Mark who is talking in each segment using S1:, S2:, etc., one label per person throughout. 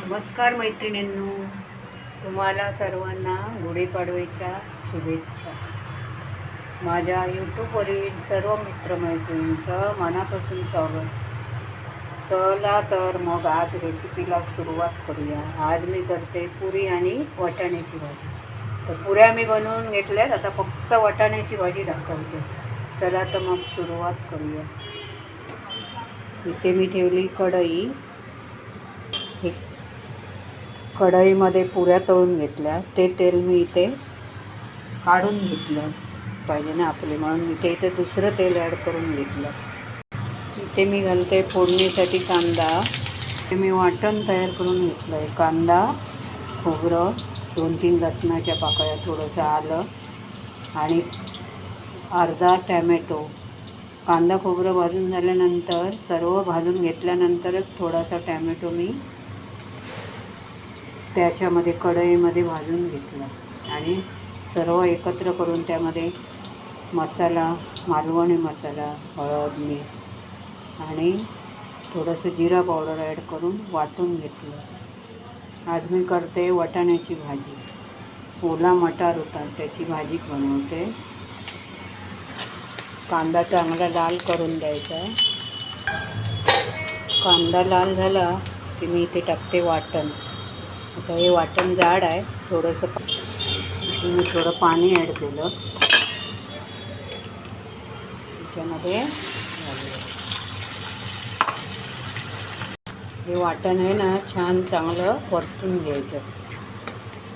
S1: नमस्कार मैत्रिणींनो, तुम्हाला सर्वांना गुढीपाडव्याच्या शुभेच्छा. माझ्या यूट्यूबवरील सर्व मित्रमैत्रिणींचं मनापासून स्वागत. चला तर मग आज रेसिपीला सुरुवात करूया. आज मी करते पुरी आणि वाटाण्याची भाजी. तर पुऱ्या मी बनवून घेतल्यात, आता फक्त वाटाण्याची भाजी दाखवते. चला तर मग सुरुवात करूया. इथे मी ठेवली कढई. कढईमध्ये पुऱ्या तळून घेतल्या. ते तेल मी इथे काढून घेतलं पाहिजे ना आपले, म्हणून इथे दुसरं तेल ॲड करून घेतलं. इथे मी घालते फोडणीसाठी कांदा. ते मी वाटण तयार करून घेतलं आहे. कांदा, खोबरं, 2-3 लसणाच्या पाकळ्या, थोडंसं आलं आणि अर्धा टॅमॅटो. कांदा खोबरं भाजून झाल्यानंतर, सर्व भाजून घेतल्यानंतरच थोडासा टॅमॅटो मी त्याच्यामध्ये कढईमध्ये भाजून घेतला आणि सर्व एकत्र करून त्यामध्ये मसाला, मालवणी मसाला, हळद, मीठ आणि थोडंसं जिरा पावडर ॲड करून वाटून घेतलं. आज मी करते वाटाण्याची भाजी. ओला मटार होता, त्याची भाजी बनवते. कांदा चांगला लाल करून द्यायचा. कांदा लाल झाला की मी इथे टाकते वाटण. आता हे वाटण जाड आहे, मी थोडं पाणी ॲड केलं त्याच्यामध्ये. हे वाटण आहे ना, छान चांगलं परतून घ्यायचं.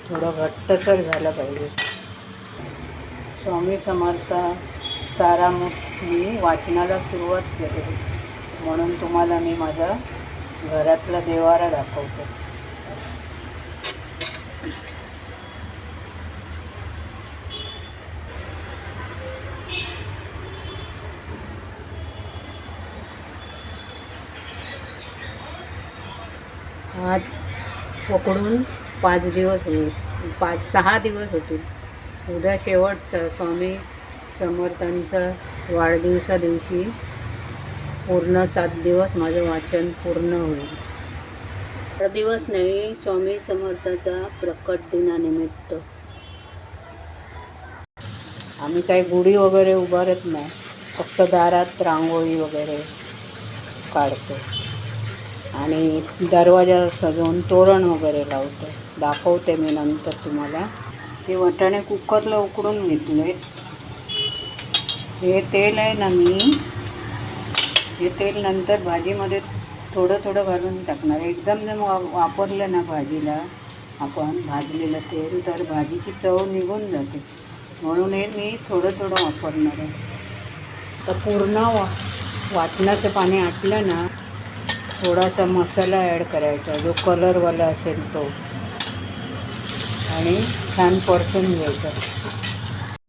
S1: थोडं घट्टसर झालं पाहिजे. स्वामी समर्थ सारामृत मी वाचनाला सुरुवात केली, म्हणून तुम्हाला मी माझा घरातला देवारा दाखवतो. आज पकडून 5 दिवस होईल, 5-6 दिवस होतील. उद्या शेवटचा स्वामी समर्थांचा वाढदिवसा दिवशी पूर्ण 7 दिवस माझं वाचन पूर्ण होईल. दिवस नाही, स्वामी समर्थाचा प्रकट दिनानिमित्त. आम्ही काही गुढी वगैरे उभारत नाही, फक्त दारात रांगोळी वगैरे काढतो आणि दरवाजा सजवून तोरण वगैरे लावतो. दाखवते मी नंतर तुम्हाला. हे वाटाणे कुकरला उकडून घेतले. हे तेल आहे ना, मी हे तेल नंतर भाजीमध्ये थोडं थोडं घालून टाकणार. एकदम जर वापरलं ना भाजीला आपण भाजलेलं तेल, तर भाजीची चव निघून जाते, म्हणून हे मी थोडं थोडं वापरणार आहे. तर पूर्ण वाटणाचं पाणी आटलं ना, थोडासा मसाला ॲड करायचा, जो कलरवाला असेल तो, आणि छान परतून घ्यायचं.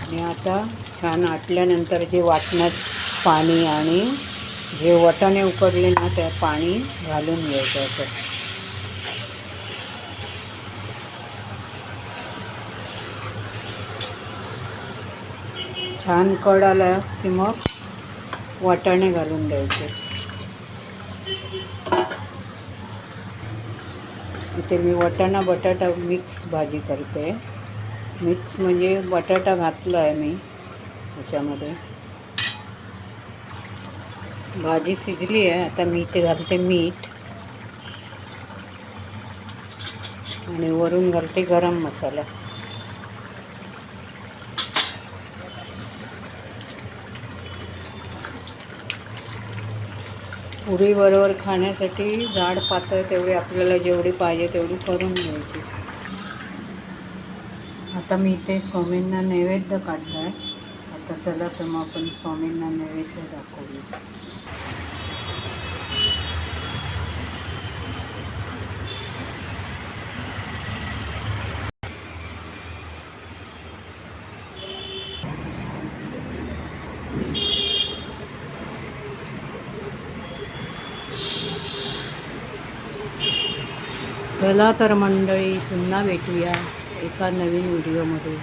S1: आणि आता छान आटल्यानंतर जे वाटणात पाणी आणि जे वाटाणे उकडले ना, त्या पाणी घालून घ्यायचं. असं छान कड आला की मग वाटाणे घालून द्यायचे. इथे मी वाटाणा बटाटा मिक्स भाजी करते. मिक्स म्हणजे बटाटा घातला आहे मी त्याच्यामध्ये. भाजी शिजली आहे. आता मी इथे घालते मीठ आणि वरून घालते गरम मसाला. पुरीबरोबर खाण्यासाठी जाड पातळ तेवढी आपल्याला जेवढी पाहिजे तेवढी करून घ्यायची. आता मी इथे स्वामींना नैवेद्य काढला आहे. आता चला तर मग आपण स्वामींना नैवेद्य दाखवूया. चला तर मंडळी, पुन्हा भेटूया एका नवीन व्हिडिओमध्ये.